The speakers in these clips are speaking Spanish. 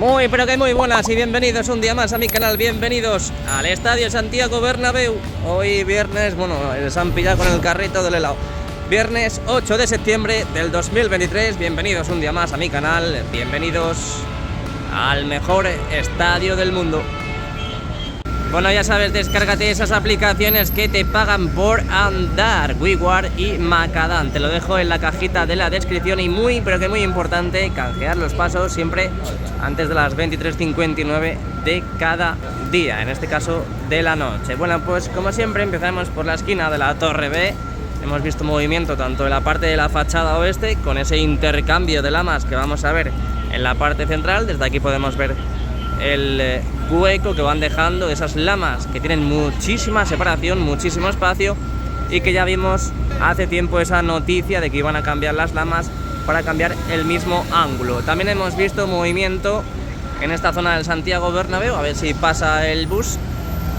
Muy pero que muy buenas y bienvenidos un día más a mi canal, bienvenidos al Estadio Santiago Bernabéu. Hoy viernes, bueno, se han pillado con el carrito del helado. Viernes 8 de septiembre del 2023, bienvenidos un día más a mi canal, bienvenidos al mejor estadio del mundo. Bueno, ya sabes, descárgate esas aplicaciones que te pagan por andar, WeWard y Macadam. Te lo dejo en la cajita de la descripción y muy, pero que muy importante, canjear los pasos siempre antes de las 23:59 de cada día, en este caso de la noche. Bueno, pues como siempre empezamos por la esquina de la Torre B. Hemos visto movimiento tanto en la parte de la fachada oeste, con ese intercambio de lamas que vamos a ver en la parte central. Desde aquí podemos ver el hueco que van dejando, esas lamas que tienen muchísima separación, muchísimo espacio, y que ya vimos hace tiempo esa noticia de que iban a cambiar las lamas para cambiar el mismo ángulo. También hemos visto movimiento en esta zona del Santiago Bernabéu, a ver si pasa el bus,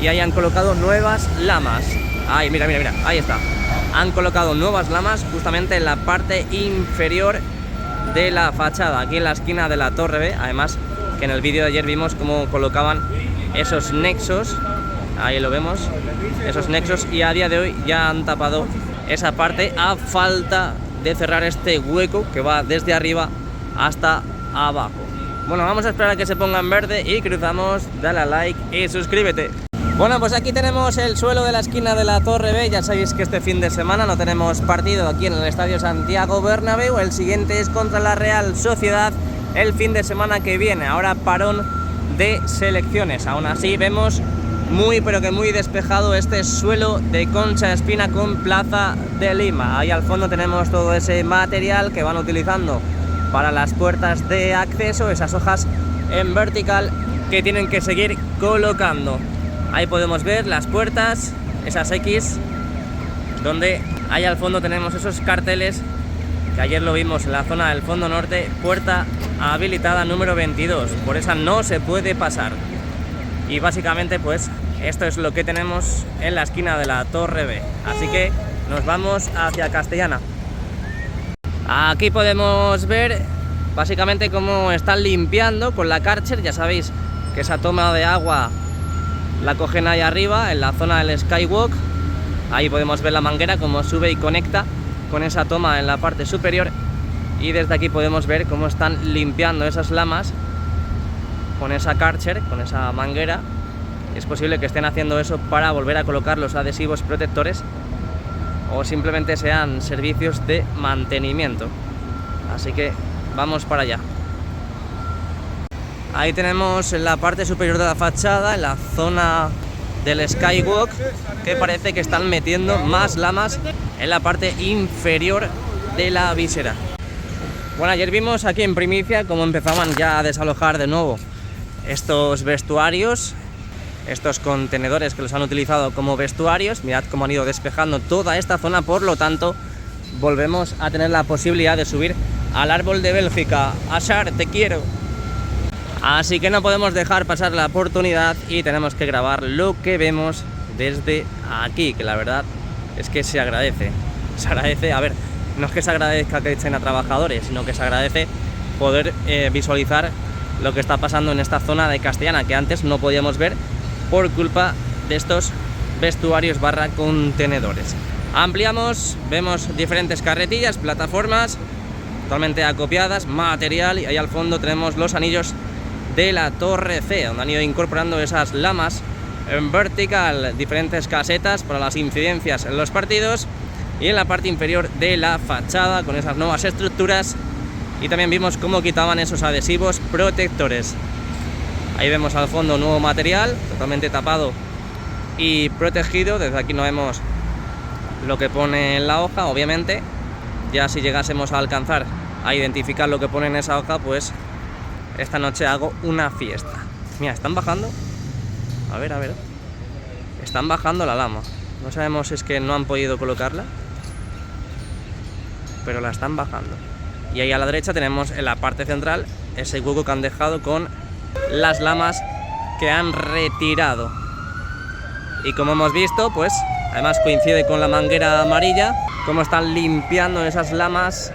y ahí han colocado nuevas lamas. Ahí, mira, ahí está. Han colocado nuevas lamas justamente en la parte inferior de la fachada, aquí en la esquina de la Torre B. Además, que en el vídeo de ayer vimos cómo colocaban esos nexos, ahí lo vemos, esos nexos, y a día de hoy ya han tapado esa parte a falta de cerrar este hueco que va desde arriba hasta abajo. Bueno, vamos a esperar a que se ponga en verde y cruzamos. Dale a like y suscríbete. Bueno, pues aquí tenemos el suelo de la esquina de la Torre B. Ya sabéis que este fin de semana no tenemos partido aquí en el Estadio Santiago Bernabéu. El siguiente es contra la Real Sociedad el fin de semana que viene. Ahora parón de selecciones. Aún así vemos muy pero que muy despejado este suelo de concha espina con Plaza de Lima. Ahí al fondo tenemos todo ese material que van utilizando para las puertas de acceso, esas hojas en vertical que tienen que seguir colocando. Ahí podemos ver las puertas, esas X, donde ahí al fondo tenemos esos carteles que ayer lo vimos en la zona del fondo norte, puerta habilitada número 22, por esa no se puede pasar. Y básicamente pues esto es lo que tenemos en la esquina de la Torre B, así que nos vamos hacia Castellana. Aquí podemos ver básicamente cómo están limpiando con la Karcher. Ya sabéis que esa toma de agua la cogen ahí arriba en la zona del Skywalk. Ahí podemos ver la manguera como sube y conecta con esa toma en la parte superior, y desde aquí podemos ver cómo están limpiando esas lamas con esa Karcher, con esa manguera. Es posible que estén haciendo eso para volver a colocar los adhesivos protectores o simplemente sean servicios de mantenimiento, así que vamos para allá. Ahí tenemos en la parte superior de la fachada, en la zona del Skywalk, que parece que están metiendo más lamas en la parte inferior de la visera. Bueno, ayer vimos aquí en primicia cómo empezaban ya a desalojar de nuevo estos vestuarios, estos contenedores que los han utilizado como vestuarios. Mirad cómo han ido despejando toda esta zona, por lo tanto volvemos a tener la posibilidad de subir al árbol de Bélgica. Ashar, te quiero. Así que no podemos dejar pasar la oportunidad y tenemos que grabar lo que vemos desde aquí, que la verdad es que se agradece. Se agradece, a ver, no es que se agradezca que echen a trabajadores, sino que se agradece poder visualizar lo que está pasando en esta zona de Castellana, que antes no podíamos ver por culpa de estos vestuarios barra contenedores. Ampliamos, vemos diferentes carretillas, plataformas totalmente acopiadas, material, y ahí al fondo tenemos los anillos de la Torre C, donde han ido incorporando esas lamas en vertical, diferentes casetas para las incidencias en los partidos, y en la parte inferior de la fachada con esas nuevas estructuras. Y también vimos cómo quitaban esos adhesivos protectores. Ahí vemos al fondo nuevo material totalmente tapado y protegido. Desde aquí no vemos lo que pone en la hoja, obviamente. Ya si llegásemos a alcanzar a identificar lo que pone en esa hoja, pues esta noche hago una fiesta. Mira, están bajando. A ver. Están bajando la lama. No sabemos si es que no han podido colocarla, pero la están bajando. Y ahí a la derecha tenemos en la parte central ese hueco que han dejado con las lamas que han retirado. Y como hemos visto, pues además coincide con la manguera amarilla, cómo están limpiando esas lamas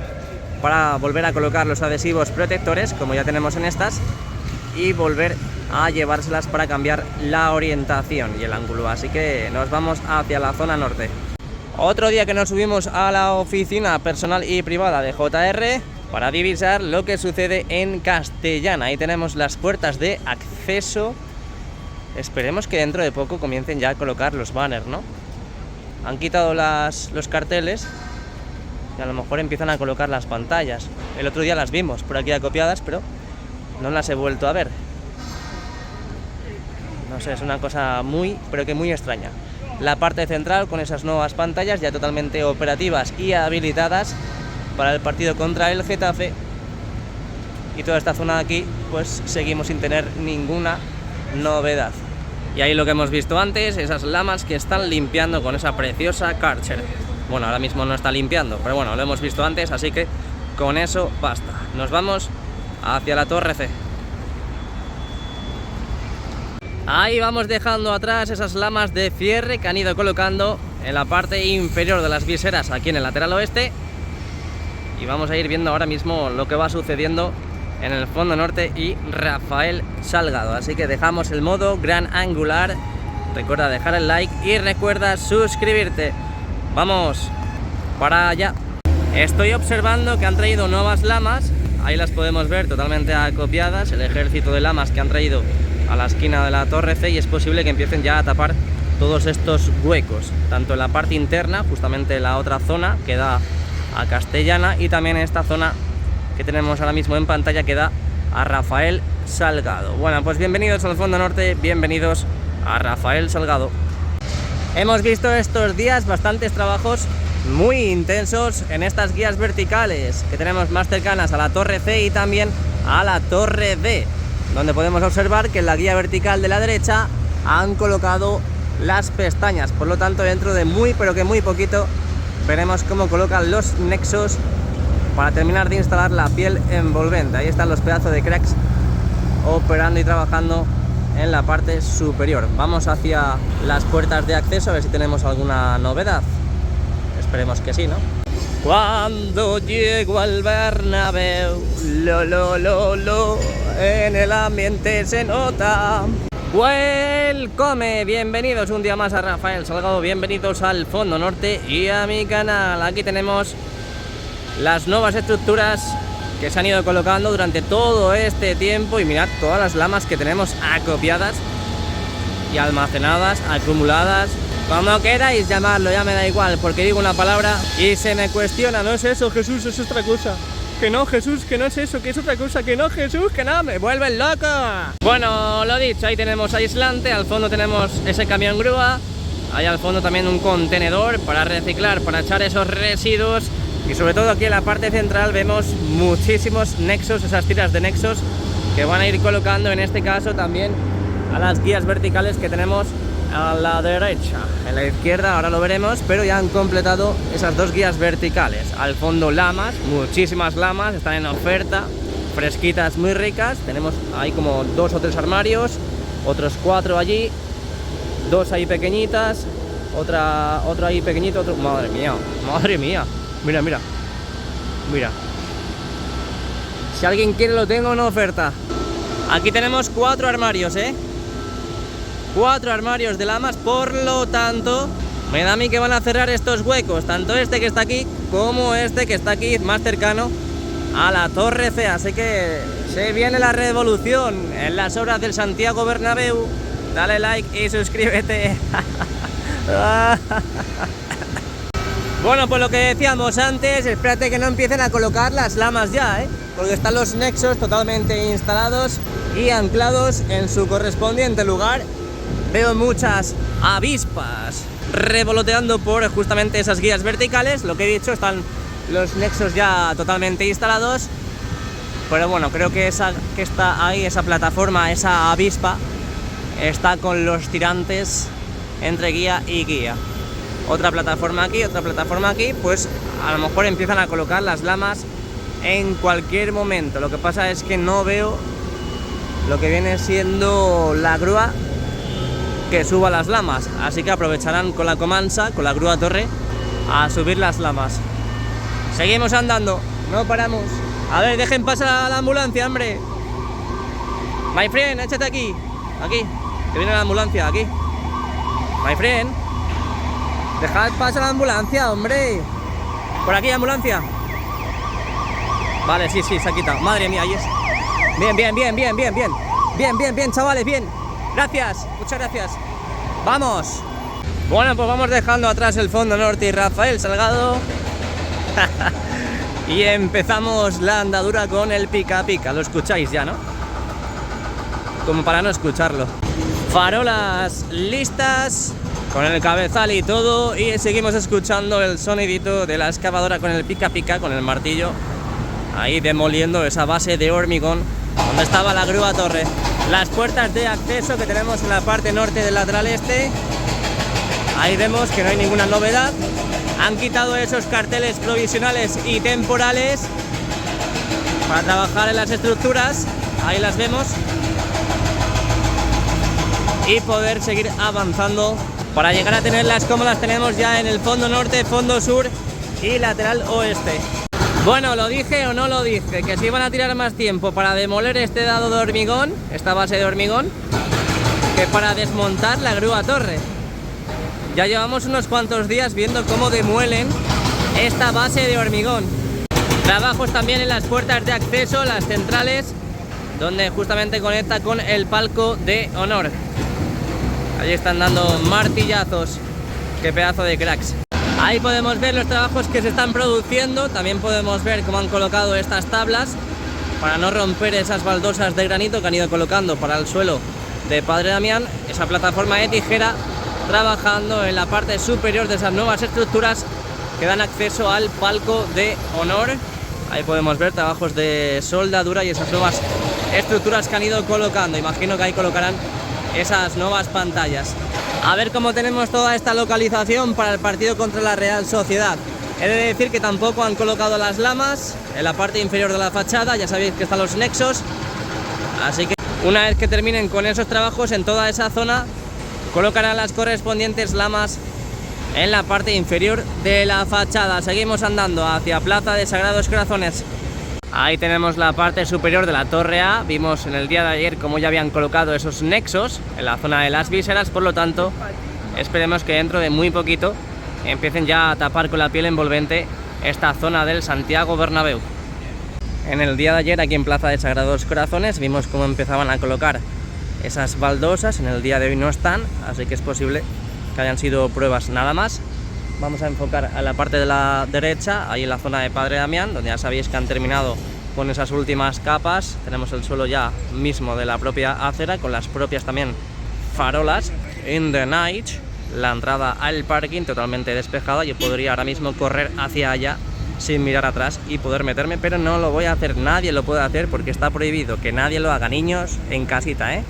para volver a colocar los adhesivos protectores, como ya tenemos en estas, y volver a llevárselas para cambiar la orientación y el ángulo. Así que nos vamos hacia la zona norte. Otro día que nos subimos a la oficina personal y privada de JR para divisar lo que sucede en Castellana. Ahí tenemos las puertas de acceso. Esperemos que dentro de poco comiencen ya a colocar los banners, ¿no? Han quitado los carteles y a lo mejor empiezan a colocar las pantallas. El otro día las vimos por aquí acopiadas, pero no las he vuelto a ver. No sé, es una cosa pero que muy extraña. La parte central con esas nuevas pantallas ya totalmente operativas y habilitadas para el partido contra el Getafe. Y toda esta zona de aquí, pues seguimos sin tener ninguna novedad. Y ahí lo que hemos visto antes, esas lamas que están limpiando con esa preciosa Karcher. Bueno, ahora mismo no está limpiando, pero bueno, lo hemos visto antes, así que con eso basta. Nos vamos hacia la Torre C. Ahí vamos dejando atrás esas lamas de cierre que han ido colocando en la parte inferior de las viseras aquí en el lateral oeste. Y vamos a ir viendo ahora mismo lo que va sucediendo en el fondo norte y Rafael Salgado. Así que dejamos el modo gran angular. Recuerda dejar el like y recuerda suscribirte. Vamos para allá. Estoy observando que han traído nuevas lamas. Ahí las podemos ver totalmente acopiadas. El ejército de lamas que han traído a la esquina de la Torre C, y es posible que empiecen ya a tapar todos estos huecos, tanto en la parte interna, justamente la otra zona que da a Castellana, y también en esta zona que tenemos ahora mismo en pantalla que da a Rafael Salgado. Bueno, pues bienvenidos al fondo norte, bienvenidos a Rafael Salgado. Hemos visto estos días bastantes trabajos muy intensos en estas guías verticales que tenemos más cercanas a la Torre C y también a la Torre D, donde podemos observar que en la guía vertical de la derecha han colocado las pestañas. Por lo tanto, dentro de muy poquito veremos cómo colocan los nexos para terminar de instalar la piel envolvente. Ahí están los pedazos de cracks operando y trabajando en la parte superior. Vamos hacia las puertas de acceso a ver si tenemos alguna novedad. Esperemos que sí, ¿no? Cuando llego al Bernabéu, en el ambiente se nota. Welcome, bienvenidos un día más a Rafael Salgado, bienvenidos al fondo norte y a mi canal. Aquí tenemos las nuevas estructuras que se han ido colocando durante todo este tiempo y mirad todas las lamas que tenemos acopiadas y almacenadas, acumuladas. Como queráis llamarlo, ya me da igual, porque digo una palabra y se me cuestiona. No es eso, Jesús, es otra cosa. Que no, Jesús, que no es eso, que es otra cosa. Que no, Jesús, que no, me vuelven loco. Bueno, lo dicho, ahí tenemos aislante, al fondo tenemos ese camión grúa. Ahí al fondo también un contenedor para reciclar, para echar esos residuos. Y sobre todo aquí en la parte central vemos muchísimos nexos, esas tiras de nexos que van a ir colocando, en este caso también a las guías verticales que tenemos a la derecha. En la izquierda ahora lo veremos, pero ya han completado esas dos guías verticales. Al fondo lamas, muchísimas lamas, están en oferta, fresquitas, muy ricas. Tenemos ahí como 2 o 3 armarios, otros 4 allí, 2 ahí pequeñitas, otro ahí pequeñito, otro... Madre mía, mira, mira. Si alguien quiere lo tengo en oferta. Aquí tenemos 4 armarios, 4 armarios de lamas, por lo tanto me da a mí que van a cerrar estos huecos, tanto este que está aquí como este que está aquí más cercano a la Torre C. Así que se viene la revolución en las obras del Santiago Bernabéu. Dale like y suscríbete. Bueno, pues lo que decíamos antes, espérate que no empiecen a colocar las lamas ya, porque están los nexos totalmente instalados y anclados en su correspondiente lugar. Veo muchas avispas revoloteando por justamente esas guías verticales. Lo que he dicho, están los nexos ya totalmente instalados. Pero bueno, creo que está ahí, esa plataforma, esa avispa, está con los tirantes entre guía y guía. Otra plataforma aquí, pues a lo mejor empiezan a colocar las lamas en cualquier momento. Lo que pasa es que no veo lo que viene siendo la grúa que suba las lamas, así que aprovecharán con la comansa, con la grúa torre, a subir las lamas. Seguimos andando, no paramos. A ver, dejen pasar a la ambulancia, hombre. My friend, échate aquí. Aquí, que viene la ambulancia, aquí. My friend. Dejad paso a la ambulancia, hombre. Por aquí, ambulancia. Vale, sí, se ha quitado. Madre mía, ahí es. Bien, chavales, bien. Gracias, muchas gracias. Vamos. Bueno, pues vamos dejando atrás el Fondo Norte y Rafael Salgado. Y empezamos la andadura con el pica pica. Lo escucháis ya, ¿no? Como para no escucharlo. Farolas listas, con el cabezal y todo. Y seguimos escuchando el sonidito de la excavadora con el pica pica, con el martillo. Ahí demoliendo esa base de hormigón donde estaba la grúa torre. Las puertas de acceso que tenemos en la parte norte del lateral este. Ahí vemos que no hay ninguna novedad. Han quitado esos carteles provisionales y temporales para trabajar en las estructuras. Ahí las vemos. Y poder seguir avanzando para llegar a tenerlas como las tenemos ya en el fondo norte, fondo sur y lateral oeste. Bueno, ¿lo dije o no lo dije? Que se iban a tirar más tiempo para demoler este dado de hormigón, esta base de hormigón, que para desmontar la grúa torre. Ya llevamos unos cuantos días viendo cómo demuelen esta base de hormigón. Trabajos también en las puertas de acceso, las centrales, donde justamente conecta con el palco de honor. Allí están dando martillazos. Qué pedazo de cracks. Ahí podemos ver los trabajos que se están produciendo. También podemos ver cómo han colocado estas tablas para no romper esas baldosas de granito que han ido colocando para el suelo de Padre Damián. Esa plataforma de tijera trabajando en la parte superior de esas nuevas estructuras que dan acceso al palco de honor. Ahí podemos ver trabajos de soldadura y esas nuevas estructuras que han ido colocando. Imagino que ahí colocarán esas nuevas pantallas. A ver cómo tenemos toda esta localización para el partido contra la Real Sociedad. He de decir que tampoco han colocado las lamas en la parte inferior de la fachada. Ya sabéis que están los nexos. Así que una vez que terminen con esos trabajos en toda esa zona, colocarán las correspondientes lamas en la parte inferior de la fachada. Seguimos andando hacia Plaza de Sagrados Corazones. Ahí tenemos la parte superior de la Torre A. Vimos en el día de ayer cómo ya habían colocado esos nexos en la zona de las vísceras. Por lo tanto, esperemos que dentro de muy poquito empiecen ya a tapar con la piel envolvente esta zona del Santiago Bernabéu. En el día de ayer aquí en Plaza de Sagrados Corazones vimos cómo empezaban a colocar esas baldosas. En el día de hoy no están, así que es posible que hayan sido pruebas nada más. Vamos a enfocar a la parte de la derecha, ahí en la zona de Padre Damián, donde ya sabéis que han terminado con esas últimas capas. Tenemos el suelo ya mismo de la propia acera, con las propias también farolas. In the night, la entrada al parking totalmente despejada. Yo podría ahora mismo correr hacia allá sin mirar atrás y poder meterme, pero no lo voy a hacer, nadie lo puede hacer porque está prohibido que nadie lo haga, niños, en casita, ¿eh?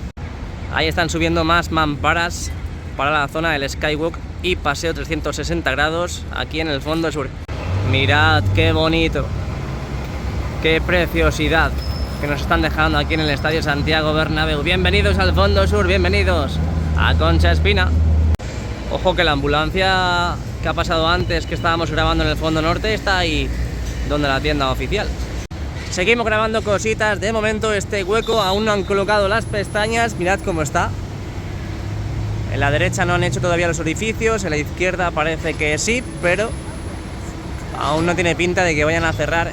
Ahí están subiendo más mamparas para la zona del Skywalk y paseo 360 grados aquí en el fondo sur. Mirad qué bonito, qué preciosidad que nos están dejando aquí en el Estadio Santiago Bernabéu. Bienvenidos al fondo sur, bienvenidos a Concha Espina. Ojo que la ambulancia que ha pasado antes, que estábamos grabando en el fondo norte, está ahí donde la tienda oficial. Seguimos grabando cositas. De momento este hueco aún no han colocado las pestañas. Mirad cómo está. En la derecha no han hecho todavía los orificios, en la izquierda parece que sí, pero aún no tiene pinta de que vayan a cerrar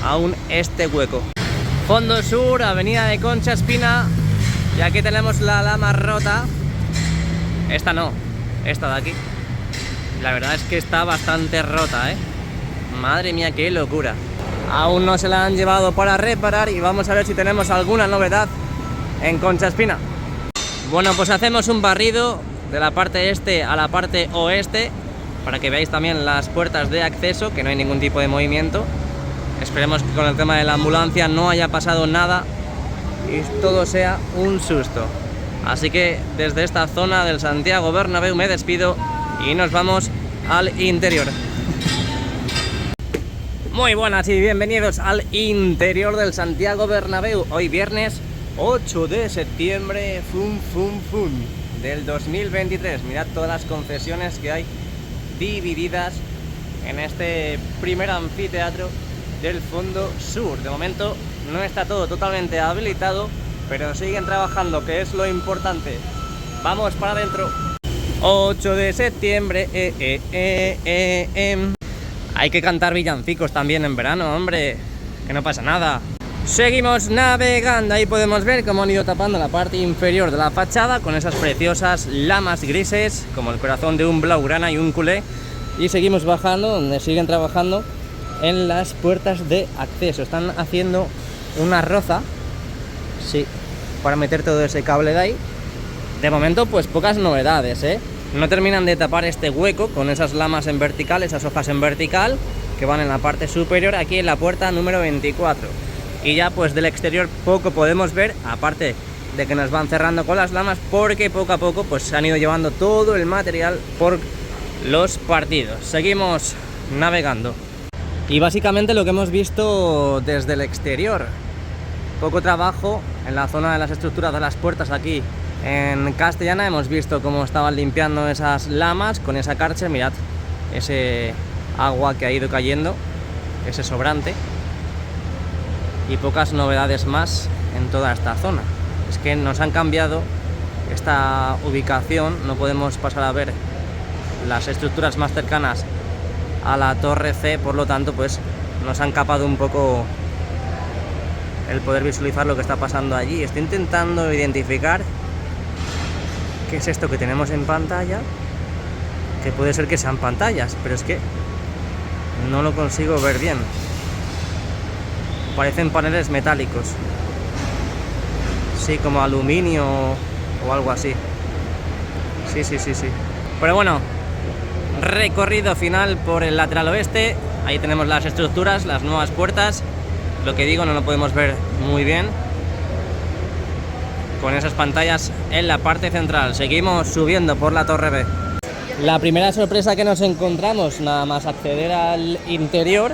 aún este hueco. Fondo sur, avenida de Concha Espina, y aquí tenemos la lama rota. Esta no, esta de aquí. La verdad es que está bastante rota, ¿eh? Madre mía, qué locura. Aún no se la han llevado para reparar y vamos a ver si tenemos alguna novedad en Concha Espina. Bueno, pues hacemos un barrido de la parte este a la parte oeste para que veáis también las puertas de acceso, que no hay ningún tipo de movimiento. Esperemos que con el tema de la ambulancia no haya pasado nada y todo sea un susto. Así que desde esta zona del Santiago Bernabéu me despido y nos vamos al interior. Muy buenas y bienvenidos al interior del Santiago Bernabéu. Hoy viernes 8 de septiembre, del 2023. Mirad todas las concesiones que hay divididas en este primer anfiteatro del fondo sur. De momento no está todo totalmente habilitado, pero siguen trabajando, que es lo importante. Vamos para adentro. 8 de septiembre, Hay que cantar villancicos también en verano, hombre, que no pasa nada. Seguimos navegando, ahí podemos ver cómo han ido tapando la parte inferior de la fachada con esas preciosas lamas grises, como el corazón de un blaugrana y un culé. Y seguimos bajando, donde siguen trabajando en las puertas de acceso. Están haciendo una roza, sí, para meter todo ese cable de ahí. De momento, pues pocas novedades, No terminan de tapar este hueco con esas lamas en vertical, esas hojas en vertical, que van en la parte superior, aquí en la puerta número 24. Y ya pues del exterior poco podemos ver, aparte de que nos van cerrando con las lamas, porque poco a poco pues se han ido llevando todo el material por los partidos. Seguimos navegando. Y básicamente lo que hemos visto desde el exterior, poco trabajo en la zona de las estructuras de las puertas aquí en Castellana. Hemos visto cómo estaban limpiando esas lamas con esa Karcher, mirad ese agua que ha ido cayendo, ese sobrante. Y pocas novedades más en toda esta zona. Es que nos han cambiado esta ubicación, no podemos pasar a ver las estructuras más cercanas a la torre C, por lo tanto pues nos han capado un poco el poder visualizar lo que está pasando allí. Estoy intentando identificar qué es esto que tenemos en pantalla, que puede ser que sean pantallas, pero es que no lo consigo ver bien. Parecen paneles metálicos, sí, como aluminio o algo así. Sí. Pero bueno, recorrido final por el lateral oeste. Ahí tenemos las estructuras, las nuevas puertas. Lo que digo, no lo podemos ver muy bien con esas pantallas en la parte central. Seguimos subiendo por la torre B. La primera sorpresa que nos encontramos, nada más acceder al interior,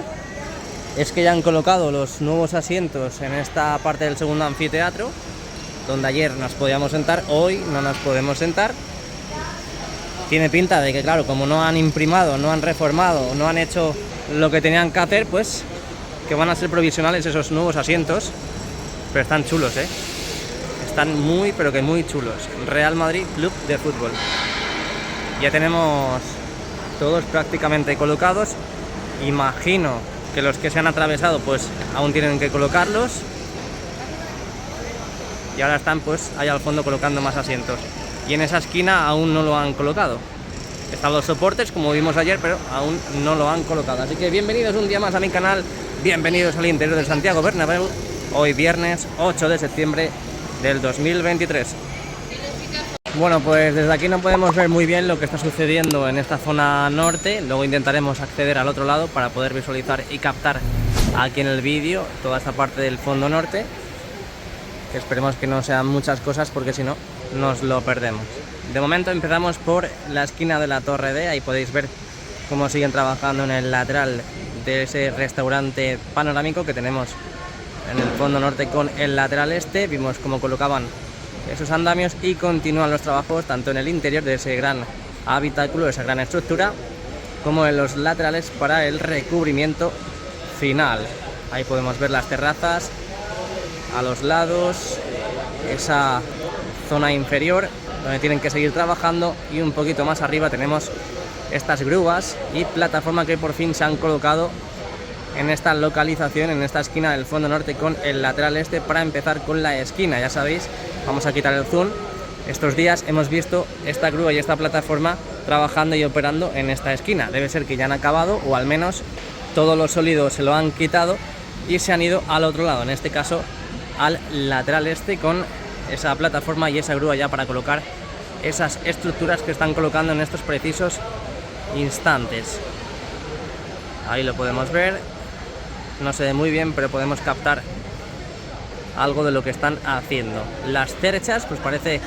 es que ya han colocado los nuevos asientos en esta parte del segundo anfiteatro, donde ayer nos podíamos sentar, hoy no nos podemos sentar. Tiene pinta de que, claro, como no han imprimado, no han reformado, no han hecho lo que tenían que hacer, pues que van a ser provisionales esos nuevos asientos. Pero están chulos, están muy, pero que muy chulos. Real Madrid Club de Fútbol. Ya tenemos todos prácticamente colocados. Imagino que los que se han atravesado pues aún tienen que colocarlos, y ahora están pues ahí al fondo colocando más asientos, y en esa esquina aún no lo han colocado. Están los soportes como vimos ayer, pero aún no lo han colocado. Así que bienvenidos un día más a mi canal, bienvenidos al interior del Santiago Bernabéu, hoy viernes 8 de septiembre del 2023. Bueno, pues desde aquí no podemos ver muy bien lo que está sucediendo en esta zona norte. Luego intentaremos acceder al otro lado para poder visualizar y captar aquí en el vídeo toda esta parte del fondo norte, que esperemos que no sean muchas cosas, porque si no nos lo perdemos. De momento empezamos por la esquina de la torre D. Ahí podéis ver cómo siguen trabajando en el lateral de ese restaurante panorámico que tenemos en el fondo norte con el lateral este. Vimos cómo colocaban esos andamios y continúan los trabajos tanto en el interior de ese gran habitáculo, esa gran estructura, como en los laterales para el recubrimiento final. Ahí podemos ver las terrazas a los lados, esa zona inferior donde tienen que seguir trabajando, y un poquito más arriba tenemos estas grúas y plataforma que por fin se han colocado en esta localización, en esta esquina del fondo norte con el lateral este, para empezar con la esquina. Ya sabéis, vamos a quitar el zoom. Estos días hemos visto esta grúa y esta plataforma trabajando y operando en esta esquina. Debe ser que ya han acabado, o al menos todo lo sólido se lo han quitado y se han ido al otro lado, en este caso al lateral este, con esa plataforma y esa grúa ya para colocar esas estructuras que están colocando en estos precisos instantes. Ahí lo podemos ver, no se ve muy bien, pero podemos captar algo de lo que están haciendo. Las cerchas pues parece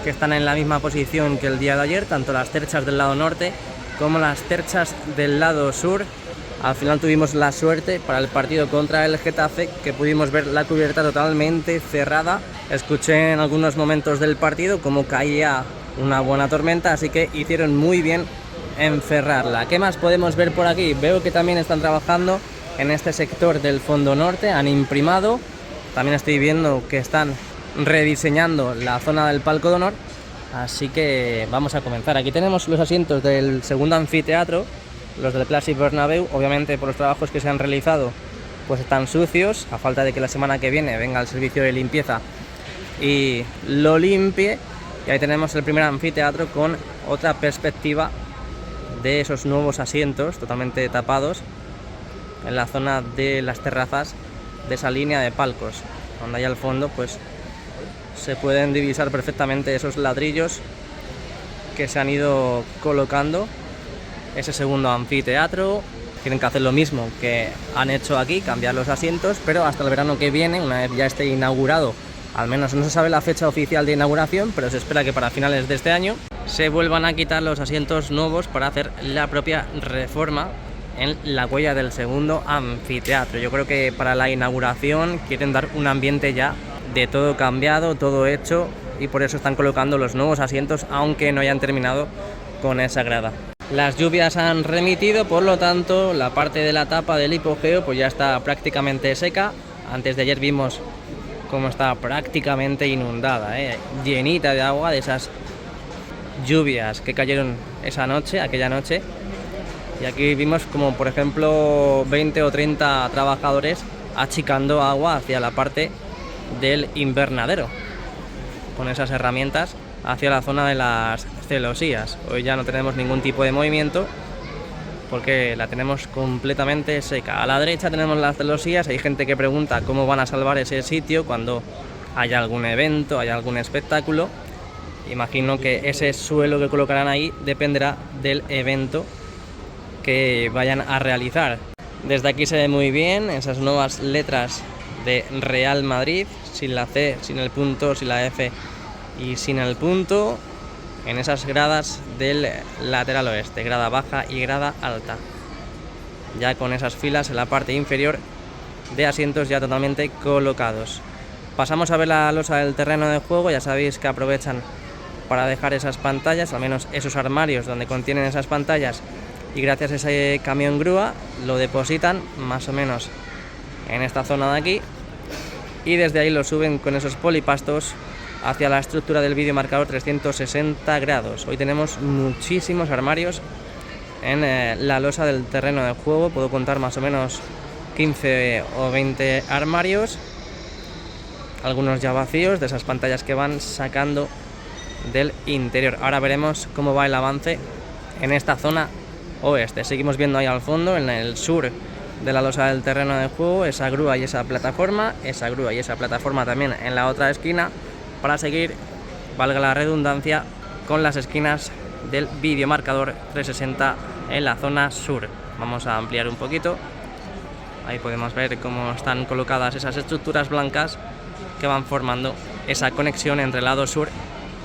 que están en la misma posición que el día de ayer, tanto las cerchas del lado norte como las cerchas del lado sur. Al final tuvimos la suerte para el partido contra el Getafe, que pudimos ver la cubierta totalmente cerrada. Escuché en algunos momentos del partido cómo caía una buena tormenta, así que hicieron muy bien en cerrarla. ¿Qué más podemos ver por aquí? Veo que también están trabajando en este sector del fondo norte, han imprimado. También estoy viendo que están rediseñando la zona del palco de honor, así que vamos a comenzar. Aquí tenemos los asientos del segundo anfiteatro, los del Clásic Bernabéu. Obviamente por los trabajos que se han realizado pues están sucios, a falta de que la semana que viene venga el servicio de limpieza y lo limpie. Y ahí tenemos el primer anfiteatro con otra perspectiva de esos nuevos asientos totalmente tapados en la zona de las terrazas de esa línea de palcos, donde ahí al fondo pues se pueden divisar perfectamente esos ladrillos que se han ido colocando. Ese segundo anfiteatro tienen que hacer lo mismo que han hecho aquí, cambiar los asientos, pero hasta el verano que viene, una vez ya esté inaugurado, al menos no se sabe la fecha oficial de inauguración, pero se espera que para finales de este año se vuelvan a quitar los asientos nuevos para hacer la propia reforma en la huella del segundo anfiteatro. Yo creo que para la inauguración quieren dar un ambiente ya de todo cambiado, todo hecho, y por eso están colocando los nuevos asientos, aunque no hayan terminado con esa grada. Las lluvias han remitido, por lo tanto la parte de la tapa del hipogeo pues ya está prácticamente seca. Antes de ayer vimos cómo está prácticamente inundada, llenita de agua de esas lluvias que cayeron aquella noche. Y aquí vimos como por ejemplo 20 o 30 trabajadores achicando agua hacia la parte del invernadero con esas herramientas hacia la zona de las celosías. Hoy ya no tenemos ningún tipo de movimiento porque la tenemos completamente seca. A la derecha tenemos las celosías. Hay gente que pregunta cómo van a salvar ese sitio cuando haya algún evento, haya algún espectáculo. Imagino que ese suelo que colocarán ahí dependerá del evento que vayan a realizar. Desde aquí se ve muy bien esas nuevas letras de Real Madrid, sin la C, sin el punto, sin la F y sin el punto, en esas gradas del lateral oeste, grada baja y grada alta, ya con esas filas en la parte inferior de asientos ya totalmente colocados. Pasamos a ver la losa del terreno de juego. Ya sabéis que aprovechan para dejar esas pantallas, al menos esos armarios donde contienen esas pantallas, y gracias a ese camión grúa lo depositan más o menos en esta zona de aquí, y desde ahí lo suben con esos polipastos hacia la estructura del videomarcador 360 grados. Hoy tenemos muchísimos armarios en la losa del terreno de juego. Puedo contar más o menos 15 o 20 armarios, algunos ya vacíos, de esas pantallas que van sacando del interior. Ahora veremos cómo va el avance en esta zona oeste. Seguimos viendo ahí al fondo, en el sur de la losa del terreno de juego, esa grúa y esa plataforma también en la otra esquina, para seguir, valga la redundancia, con las esquinas del videomarcador 360 en la zona sur. Vamos a ampliar un poquito. Ahí podemos ver cómo están colocadas esas estructuras blancas que van formando esa conexión entre el lado sur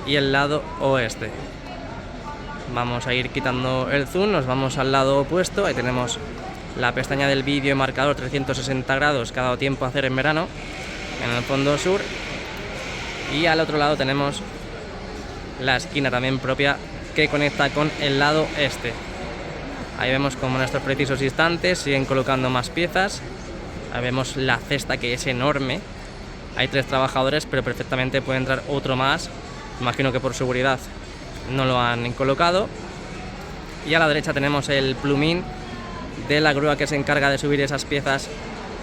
y el lado oeste. Vamos a ir quitando el zoom, nos vamos al lado opuesto. Ahí tenemos la pestaña del videomarcador 360 grados que ha dado tiempo a hacer en verano en el fondo sur. Y al otro lado tenemos la esquina también propia que conecta con el lado este. Ahí vemos como en estos precisos instantes siguen colocando más piezas. Ahí vemos la cesta, que es enorme. Hay 3 trabajadores, pero perfectamente puede entrar otro más. Imagino que por seguridad no lo han colocado. Y a la derecha tenemos el plumín de la grúa que se encarga de subir esas piezas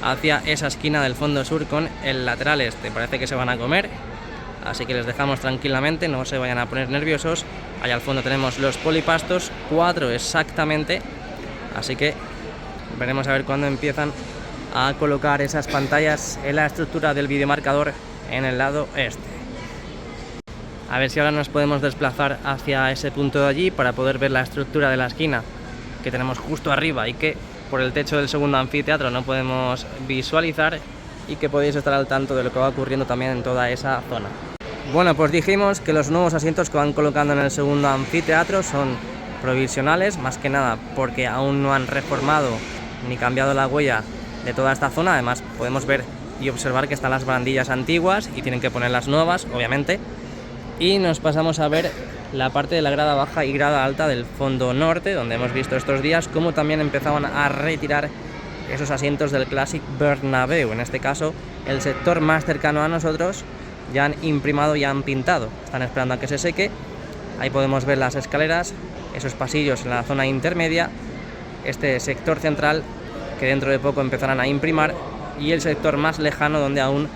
hacia esa esquina del fondo sur con el lateral este. Parece que se van a comer, así que les dejamos tranquilamente, no se vayan a poner nerviosos. Allá al fondo tenemos los polipastos, 4 exactamente, así que veremos a ver cuándo empiezan a colocar esas pantallas en la estructura del videomarcador en el lado este. A ver si ahora nos podemos desplazar hacia ese punto de allí para poder ver la estructura de la esquina que tenemos justo arriba y que por el techo del segundo anfiteatro no podemos visualizar, y que podéis estar al tanto de lo que va ocurriendo también en toda esa zona. Bueno, pues dijimos que los nuevos asientos que van colocando en el segundo anfiteatro son provisionales, más que nada porque aún no han reformado ni cambiado la huella de toda esta zona. Además podemos ver y observar que están las barandillas antiguas y tienen que poner las nuevas, obviamente. Y nos pasamos a ver la parte de la grada baja y grada alta del fondo norte, donde hemos visto estos días cómo también empezaban a retirar esos asientos del Clásic Bernabéu. En este caso, el sector más cercano a nosotros ya han imprimado y han pintado. Están esperando a que se seque. Ahí podemos ver las escaleras, esos pasillos en la zona intermedia, este sector central que dentro de poco empezarán a imprimar y el sector más lejano donde aún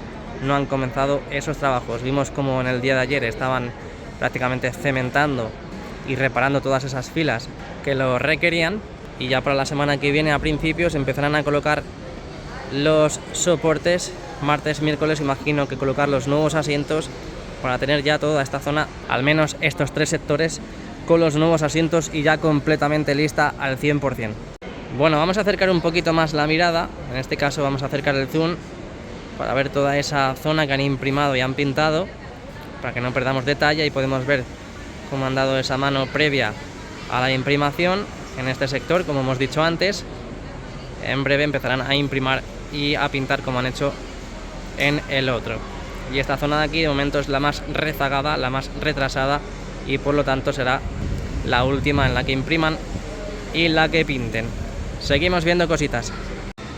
no han comenzado esos trabajos. Vimos como en el día de ayer estaban prácticamente cementando y reparando todas esas filas que lo requerían, y ya para la semana que viene a principios empezarán a colocar los soportes. Martes, miércoles imagino que colocar los nuevos asientos para tener ya toda esta zona, al menos estos 3 sectores, con los nuevos asientos y ya completamente lista al 100%. Bueno, vamos a acercar un poquito más la mirada, en este caso vamos a acercar el zoom para ver toda esa zona que han imprimado y han pintado, para que no perdamos detalle, y podemos ver cómo han dado esa mano previa a la imprimación en este sector, como hemos dicho antes. En breve empezarán a imprimir y a pintar como han hecho en el otro. Y esta zona de aquí de momento es la más rezagada, la más retrasada, y por lo tanto será la última en la que impriman y la que pinten. Seguimos viendo cositas.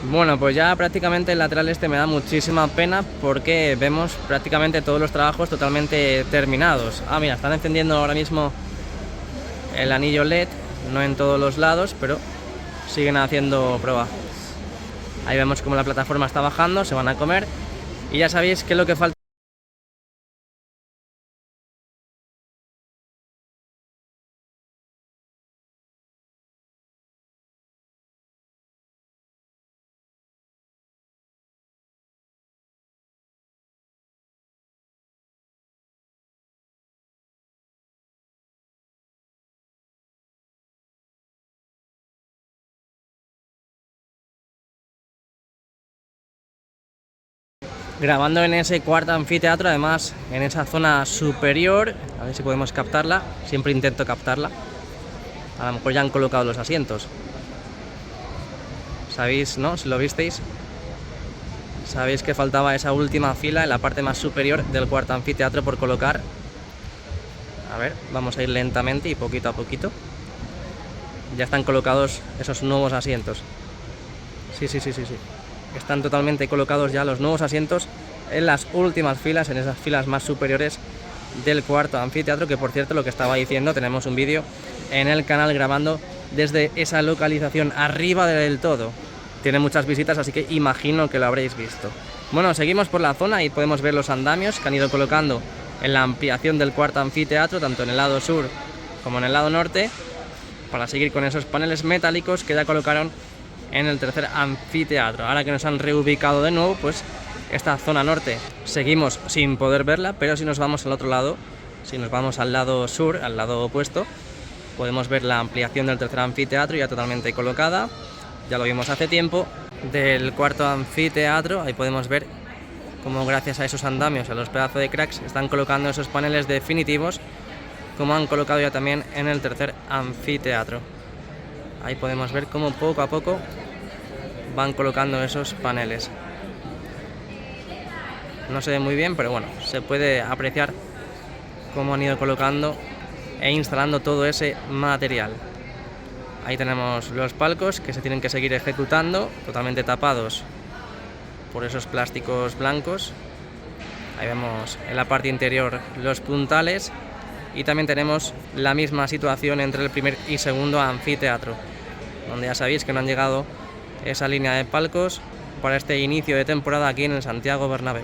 Bueno, pues ya prácticamente el lateral este me da muchísima pena porque vemos prácticamente todos los trabajos totalmente terminados. Ah, mira, están encendiendo ahora mismo el anillo LED, no en todos los lados, pero siguen haciendo prueba. Ahí vemos como la plataforma está bajando, se van a comer, y ya sabéis que lo que falta. Grabando en ese cuarto anfiteatro, además en esa zona superior, a ver si podemos captarla, siempre intento captarla. A lo mejor ya han colocado los asientos. ¿Sabéis, no? Si lo visteis, sabéis que faltaba esa última fila en la parte más superior del cuarto anfiteatro por colocar. A ver, vamos a ir lentamente y poquito a poquito. Ya están colocados esos nuevos asientos. Sí. Están totalmente colocados ya los nuevos asientos en las últimas filas, en esas filas más superiores del cuarto anfiteatro, que por cierto, lo que estaba diciendo, tenemos un vídeo en el canal grabando desde esa localización arriba del todo. Tiene muchas visitas, así que imagino que lo habréis visto. Bueno, seguimos por la zona y podemos ver los andamios que han ido colocando en la ampliación del cuarto anfiteatro, tanto en el lado sur como en el lado norte, para seguir con esos paneles metálicos que ya colocaron en el tercer anfiteatro. Ahora que nos han reubicado de nuevo, pues esta zona norte seguimos sin poder verla, pero si nos vamos al otro lado, si nos vamos al lado sur, al lado opuesto, podemos ver la ampliación del tercer anfiteatro ya totalmente colocada. Ya lo vimos hace tiempo. Del cuarto anfiteatro, ahí podemos ver cómo gracias a esos andamios, a los pedazos de cracks, están colocando esos paneles definitivos, como han colocado ya también en el tercer anfiteatro. Ahí podemos ver cómo poco a poco van colocando esos paneles. No se ve muy bien, pero bueno, se puede apreciar cómo han ido colocando e instalando todo ese material. Ahí tenemos los palcos que se tienen que seguir ejecutando, totalmente tapados por esos plásticos blancos. Ahí vemos en la parte interior los puntales, y también tenemos la misma situación entre el primer y segundo anfiteatro, donde ya sabéis que no han llegado esa línea de palcos para este inicio de temporada aquí en el Santiago Bernabéu.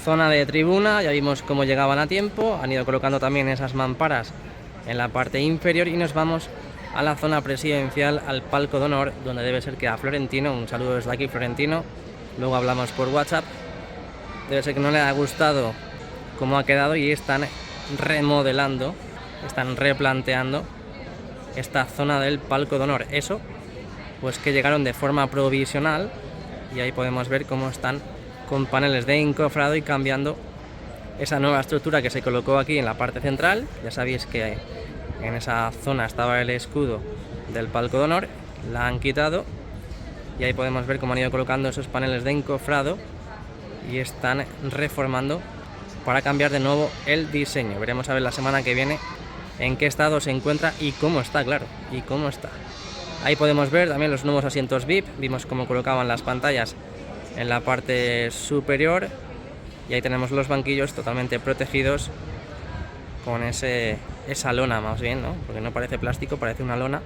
Zona de tribuna, ya vimos cómo llegaban a tiempo, han ido colocando también esas mamparas en la parte inferior, y nos vamos a la zona presidencial, al palco de honor, donde debe ser que a Florentino, un saludo desde aquí Florentino, luego hablamos por WhatsApp, debe ser que no le ha gustado cómo ha quedado y están remodelando, están replanteando esta zona del palco de honor. Eso, pues que llegaron de forma provisional, y ahí podemos ver cómo están con paneles de encofrado y cambiando esa nueva estructura que se colocó aquí en la parte central. Ya sabéis que en esa zona estaba el escudo del palco de honor, la han quitado, y ahí podemos ver cómo han ido colocando esos paneles de encofrado y están reformando para cambiar de nuevo el diseño. Veremos a ver la semana que viene en qué estado se encuentra y cómo está, claro, y cómo está. Ahí podemos ver también los nuevos asientos VIP, vimos cómo colocaban las pantallas en la parte superior, Y ahí tenemos los banquillos totalmente protegidos con esa lona más bien, ¿no? Porque no parece plástico, parece una lona.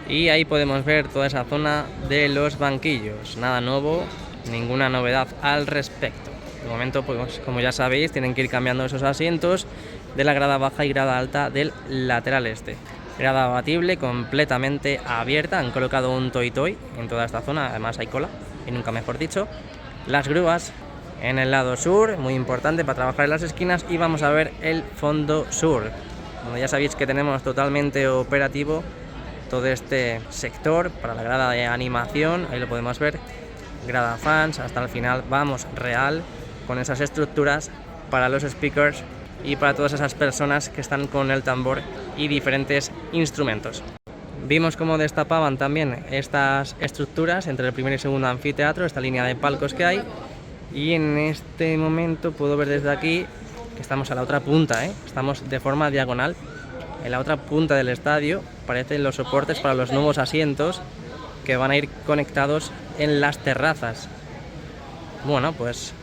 Y ahí podemos ver toda esa zona de los banquillos. Nada nuevo, ninguna novedad al respecto. De momento, pues como ya sabéis, tienen que ir cambiando esos asientos de la grada baja y grada alta del lateral este. Grada abatible completamente abierta. Han colocado un toy en toda esta zona, además hay cola, y nunca mejor dicho. Las grúas en el lado sur, muy importante para trabajar en las esquinas, y vamos a ver el fondo sur, donde ya sabéis que tenemos totalmente operativo todo este sector para la grada de animación. Ahí lo podemos ver, grada fans, hasta el final vamos real con esas estructuras para los speakers y para todas esas personas que están con el tambor y diferentes instrumentos. Vimos cómo destapaban también estas estructuras entre el primer y segundo anfiteatro, esta línea de palcos que hay, y en este momento puedo ver desde aquí que estamos a la otra punta, estamos de forma diagonal. En la otra punta del estadio aparecen los soportes para los nuevos asientos que van a ir conectados en las terrazas. Bueno, pues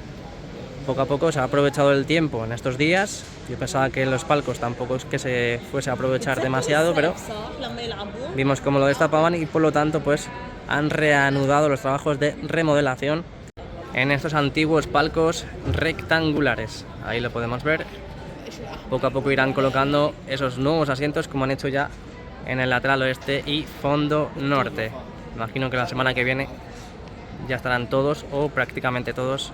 poco a poco se ha aprovechado el tiempo en estos días. Yo pensaba que en los palcos tampoco es que se fuese a aprovechar demasiado, pero vimos cómo lo destapaban y por lo tanto pues han reanudado los trabajos de remodelación en estos antiguos palcos rectangulares. Ahí lo podemos ver. Poco a poco irán colocando esos nuevos asientos como han hecho ya en el lateral oeste y fondo norte. Imagino que la semana que viene ya estarán todos o prácticamente todos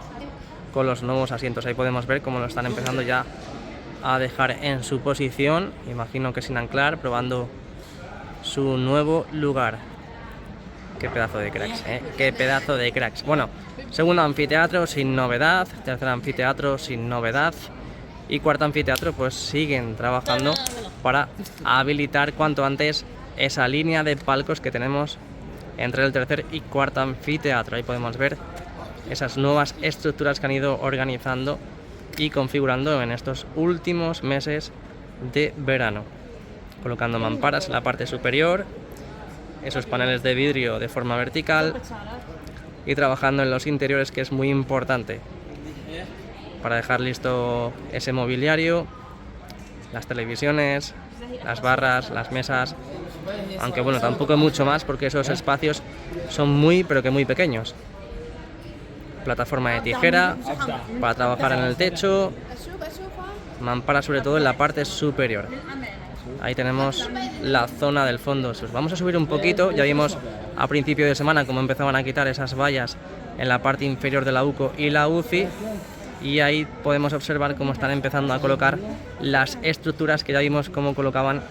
con los nuevos asientos. Ahí podemos ver cómo lo están empezando ya a dejar en su posición. Imagino que sin anclar, probando su nuevo lugar. Qué pedazo de cracks, qué pedazo de cracks. Bueno, segundo anfiteatro sin novedad, tercer anfiteatro sin novedad. Y cuarto anfiteatro pues siguen trabajando para habilitar cuanto antes esa línea de palcos que tenemos entre el tercer y cuarto anfiteatro. Ahí podemos ver esas nuevas estructuras que han ido organizando y configurando en estos últimos meses de verano. Colocando mamparas en la parte superior, esos paneles de vidrio de forma vertical y trabajando en los interiores, que es muy importante para dejar listo ese mobiliario, las televisiones, las barras, las mesas, aunque bueno, tampoco mucho más porque esos espacios son muy pero que muy pequeños. Plataforma de tijera para trabajar en el techo, mampara sobre todo en la parte superior. Ahí tenemos la zona del fondo sur. Vamos a subir un poquito, ya vimos a principio de semana cómo empezaban a quitar esas vallas en la parte inferior de la UCO y la UCI. Y ahí podemos observar cómo están empezando a colocar las estructuras que ya vimos cómo colocaban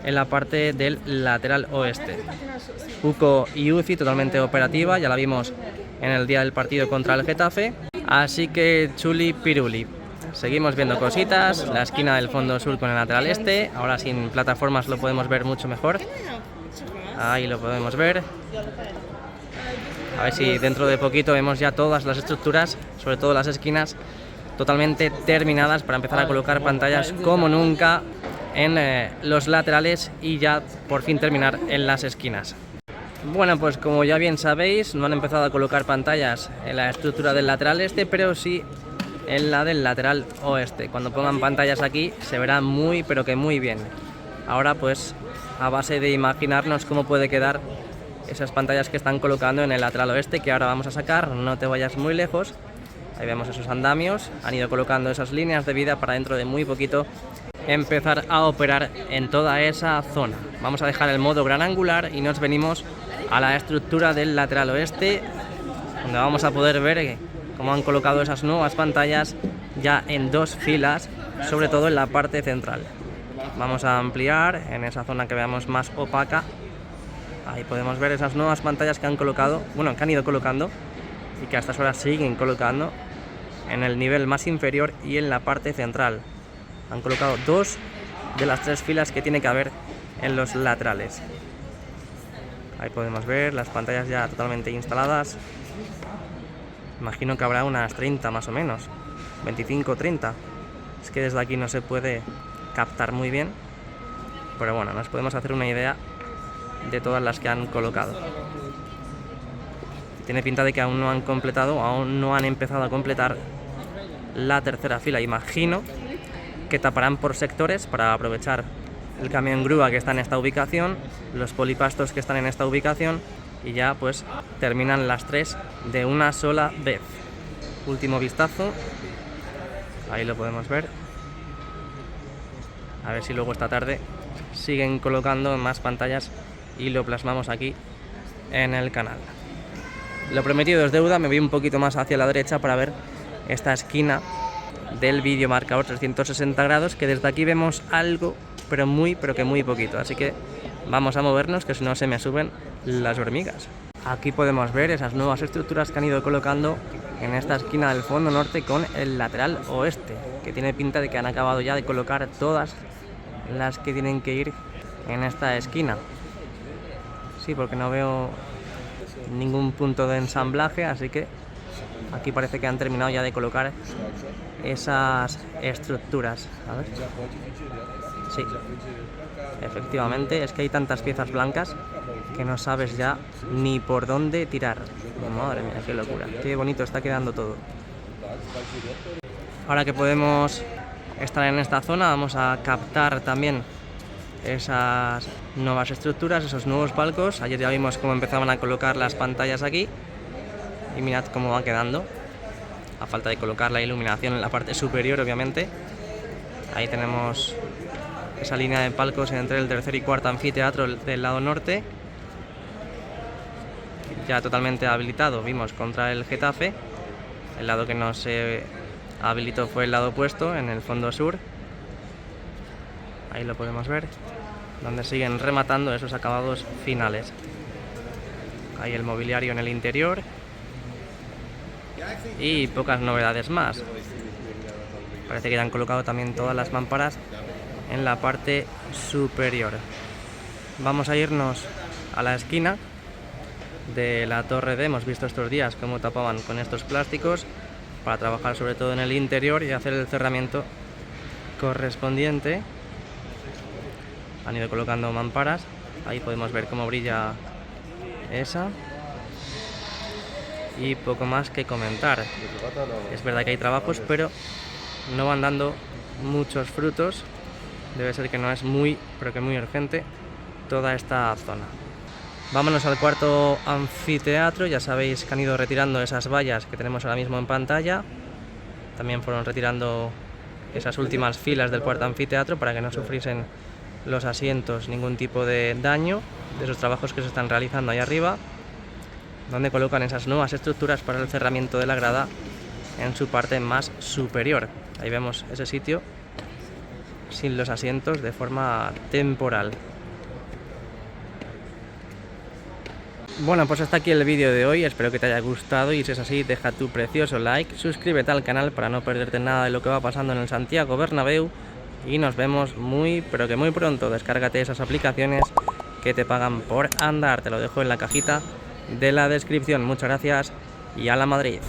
en la parte del lateral oeste. UCO y UCI totalmente operativa, ya la vimos en el día del partido contra el Getafe. Así que chuli piruli. Seguimos viendo cositas, la esquina del fondo sur con el lateral este. Ahora sin plataformas lo podemos ver mucho mejor. Ahí lo podemos ver. A ver si dentro de poquito vemos ya todas las estructuras, sobre todo las esquinas, totalmente terminadas para empezar a colocar pantallas como nunca en los laterales y ya por fin terminar en las esquinas. Bueno, pues como ya bien sabéis, no han empezado a colocar pantallas en la estructura del lateral este, pero sí en la del lateral oeste. Cuando pongan pantallas aquí se verá muy pero que muy bien. Ahora pues a base de imaginarnos cómo puede quedar esas pantallas que están colocando en el lateral oeste, que ahora vamos a sacar, no te vayas muy lejos. Ahí vemos esos andamios, han ido colocando esas líneas de vida para dentro de muy poquito empezar a operar en toda esa zona. Vamos a dejar el modo gran angular y nos venimos a la estructura del lateral oeste, donde vamos a poder ver cómo han colocado esas nuevas pantallas ya en dos filas, sobre todo en la parte central. Vamos a ampliar en esa zona que veamos más opaca. Ahí podemos ver esas nuevas pantallas que han colocado, bueno, que han ido colocando y que a estas horas siguen colocando en el nivel más inferior y en la parte central. Han colocado dos de las tres filas que tiene que haber en los laterales. Ahí podemos ver las pantallas ya totalmente instaladas. Imagino que habrá unas 30 más o menos, 25 o 30. Es que desde aquí no se puede captar muy bien, pero bueno, nos podemos hacer una idea de todas las que han colocado. Tiene pinta de que aún no han completado, aún no han empezado a completar la tercera fila. Imagino que taparán por sectores para aprovechar el camión grúa que está en esta ubicación, los polipastos que están en esta ubicación, y ya pues terminan las 3 de una sola vez. Último vistazo, ahí lo podemos ver. A ver si luego esta tarde siguen colocando más pantallas y lo plasmamos aquí en el canal. Lo prometido es deuda, me voy un poquito más hacia la derecha para ver esta esquina del vídeo marcador 360 grados, que desde aquí vemos algo, pero que muy poquito, así que vamos a movernos, que si no se me suben las hormigas. Aquí podemos ver esas nuevas estructuras que han ido colocando en esta esquina del fondo norte con el lateral oeste, que tiene pinta de que han acabado ya de colocar todas las que tienen que ir en esta esquina. Sí, porque no veo ningún punto de ensamblaje, así que aquí parece que han terminado ya de colocar esas estructuras. A ver. Sí, efectivamente, es que hay tantas piezas blancas que no sabes ya ni por dónde tirar. Madre mía, qué locura, qué bonito está quedando todo. Ahora que podemos estar en esta zona, vamos a captar también esas nuevas estructuras, esos nuevos palcos. Ayer ya vimos cómo empezaban a colocar las pantallas aquí y mirad cómo va quedando, a falta de colocar la iluminación en la parte superior, obviamente. Ahí tenemos esa línea de palcos entre el tercer y cuarto anfiteatro del lado norte, ya totalmente habilitado. Vimos contra el Getafe, el lado que no se habilitó fue el lado opuesto, en el fondo sur. Ahí lo podemos ver, donde siguen rematando esos acabados finales. Ahí el mobiliario en el interior y pocas novedades más. Parece que ya han colocado también todas las mamparas en la parte superior. Vamos a irnos a la esquina de la Torre D. Hemos visto estos días cómo tapaban con estos plásticos para trabajar sobre todo en el interior y hacer el cerramiento correspondiente. Han ido colocando mamparas, ahí podemos ver cómo brilla esa, y poco más que comentar. Es verdad que hay trabajos, pero no van dando muchos frutos. Debe ser que no es muy urgente toda esta zona. Vámonos al cuarto anfiteatro. Ya sabéis que han ido retirando esas vallas que tenemos ahora mismo en pantalla. También fueron retirando esas últimas filas del cuarto anfiteatro para que no sufriesen los asientos ningún tipo de daño de esos trabajos que se están realizando ahí arriba, donde colocan esas nuevas estructuras para el cerramiento de la grada en su parte más superior. Ahí vemos ese sitio sin los asientos de forma temporal. Bueno, pues hasta aquí el vídeo de hoy, espero que te haya gustado y si es así deja tu precioso like, suscríbete al canal para no perderte nada de lo que va pasando en el Santiago Bernabéu y nos vemos muy pronto. Descárgate esas aplicaciones que te pagan por andar, te lo dejo en la cajita de la descripción. Muchas gracias y a la Madrid.